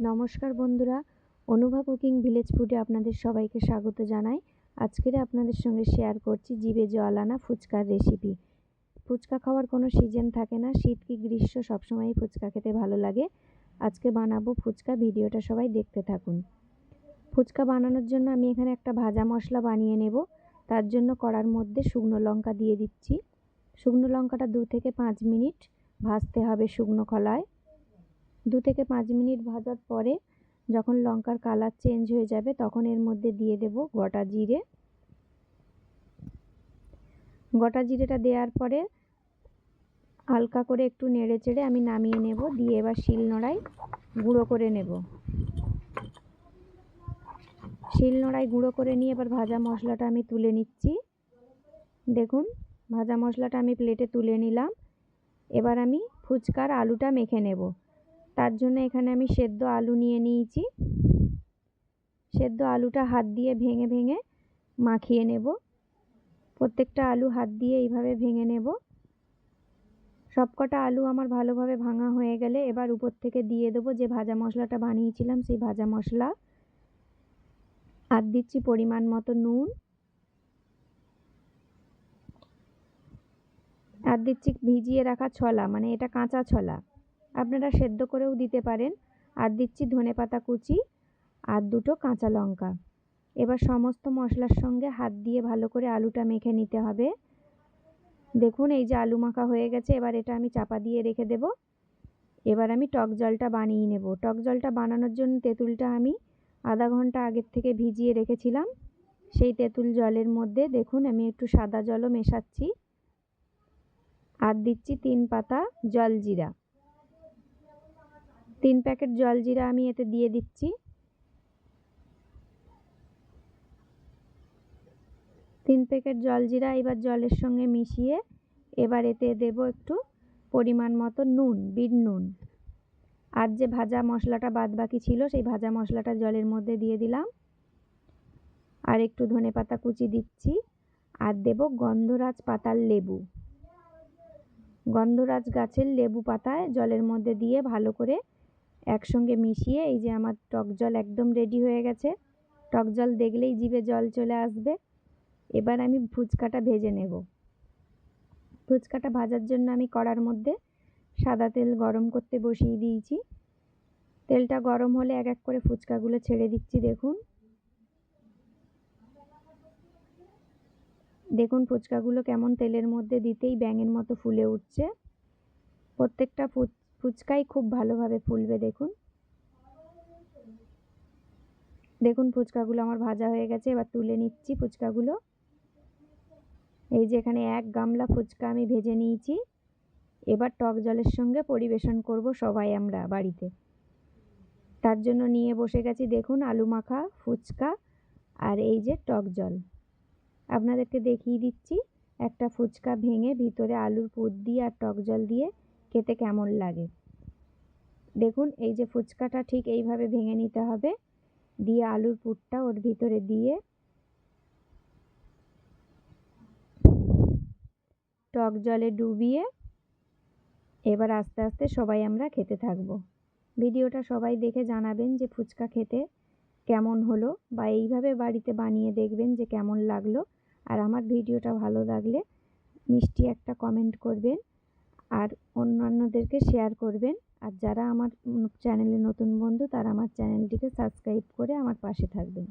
নমস্কার বন্ধুরা, Anubha cooking village ফুডে আপনাদের সবাইকে স্বাগত জানাই। আজকের আপনাদের সঙ্গে শেয়ার করছি জিভে জল আনা ফুচকার রেসিপি। ফুচকা খাওয়ার কোনো সিজন থাকে না, শীত কি গ্রীষ্ম সবসময়ই ফুচকা খেতে ভালো লাগে। আজকে বানাবো ফুচকা, ভিডিওটা সবাই দেখতে থাকুন। ফুচকা বানানোর জন্য আমি এখানে একটা ভাজা মশলা বানিয়ে নেব। তার জন্য কড়ার মধ্যে শুকনো লঙ্কা দিয়ে দিচ্ছি। শুকনো লঙ্কাটা 2 থেকে 5 মিনিট ভাজতে হবে শুকনো খোলায়। 2 থেকে 5 মিনিট ভাজার পরে যখন লঙ্কার কালার চেঞ্জ হয়ে যাবে তখন এর মধ্যে দিয়ে দেব গোটা জিরে। গোটা জিরেটা দেওয়ার পরে হালকা করে একটু নেড়ে চেড়ে আমি নামিয়ে নেব। দিয়ে এবার শিলনোড়ায় গুঁড়ো করে নেব। শিলনোড়ায় গুঁড়ো করে নিয়ে এবার ভাজা মশলাটা আমি তুলে নিচ্ছি। দেখুন, ভাজা মশলাটা আমি প্লেটে তুলে নিলাম। এবার আমি ফুচকার আলুটা মেখে নেব। তার জন্য এখানে আমি সেদ্ধ আলু নিয়ে নিয়েছি। সেদ্ধ আলুটা হাত দিয়ে ভেঙে ভেঙে মাখিয়ে নেব। প্রত্যেকটা আলু হাত দিয়ে এইভাবে ভেঙে নেব। সবকটা আলু আমার ভালোভাবে ভাঙা হয়ে গেলে এবার উপর থেকে দিয়ে দেবো যে ভাজা মশলাটা বানিয়েছিলাম সেই ভাজা মশলা। আর দিচ্ছি পরিমাণ মতো নুন। আর দিচ্ছি ভিজিয়ে রাখা ছোলা, মানে এটা কাঁচা ছোলা, আপনারা সেদ্ধ করেও দিতে পারেন। আর দিচ্ছি ধনেপাতা কুচি আর 2টো কাঁচা লঙ্কা। এবার সমস্ত মশলার সঙ্গে হাত দিয়ে ভালো করে আলুটা মেখে নিতে হবে। দেখুন, এই যে আলু মাখা হয়ে গেছে। এবার এটা আমি চাপা দিয়ে রেখে দেব। এবার আমি টক জলটা বানিয়ে নেব। টক জলটা বানানোর জন্য তেঁতুলটা আমি আধা ঘন্টা আগের থেকে ভিজিয়ে রেখেছিলাম। সেই তেঁতুল জলের মধ্যে দেখুন আমি একটু সাদা জলও মেশাচ্ছি। আর দিচ্ছি 3 পাতা জলজিরা। 3 প্যাকেট জলজিরা আমি এতে দিয়ে দিচ্ছি। 3 প্যাকেট জলজিরা এবার জলের সঙ্গে মিশিয়ে এবার এতে দেব একটু পরিমাণ মতো নুন, বিট নুন। আর যে ভাজা মশলাটা বাদবাকি ছিল সেই ভাজা মশলাটা জলের মধ্যে দিয়ে দিলাম। আর একটু ধনেপাতা কুচি দিচ্ছি। আর দেব গন্ধরাজ পাতার লেবু। গন্ধরাজ গাছের লেবু পাতায় জলের মধ্যে দিয়ে ভালো করে একসঙ্গে মিশিয়ে এই যে আমার টক জল একদম রেডি হয়ে গেছে। টক জল দেখলেই জিভে জল চলে আসবে। এবার আমি ফুচকাটা ভেজে নেব। ফুচকাটা ভাজার জন্য আমি কড়ার মধ্যে সাদা তেল গরম করতে বসিয়ে দিয়েছি। তেলটা গরম হলে এক এক করে ফুচকাগুলো ছেড়ে দিচ্ছি। দেখুন ফুচকাগুলো কেমন তেলের মধ্যে দিতেই ব্যাঙের মতো ফুলে উঠছে। প্রত্যেকটা ফুচকাই খুব ভালোভাবে ফুলবে। দেখুন ফুচকাগুলো আমার ভাজা হয়ে গেছে। এবার তুলে নিচ্ছি ফুচকাগুলো। এই যে এখানে 1 গামলা ফুচকা আমি ভেজে নিয়েছি। এবার টক জলের সঙ্গে পরিবেশন করব সবাই আমরা বাড়িতে। তার জন্য নিয়ে বসে গেছি দেখুন আলু মাখা ফুচকা আর এই যে টক জল। আপনাদেরকে দেখিয়ে দিচ্ছি একটা ফুচকা ভেঙে ভিতরে আলুর পুর দিয়ে আর টক জল দিয়ে খেতে কেমন লাগে। দেখুন এই যে ফুচকাটা ঠিক এইভাবে ভেঙে নিতে হবে। দিয়ে আলুর পুরটা ওর ভিতরে দিয়ে টক জলে ডুবিয়ে এবার আস্তে আস্তে সবাই আমরা খেতে থাকবো। ভিডিওটা সবাই দেখে জানাবেন যে ফুচকা খেতে কেমন হলো, বা এইভাবে বাড়িতে বানিয়ে দেখবেন যে কেমন লাগলো। আর আমার ভিডিওটা ভালো লাগলে মিষ্টি একটা কমেন্ট করবেন আর অন্যান্যদেরকে শেয়ার করবেন। আর যারা আমার চ্যানেলে নতুন বন্ধু তারা আমার চ্যানেলটিকে সাবস্ক্রাইব করে আমার পাশে থাকবেন।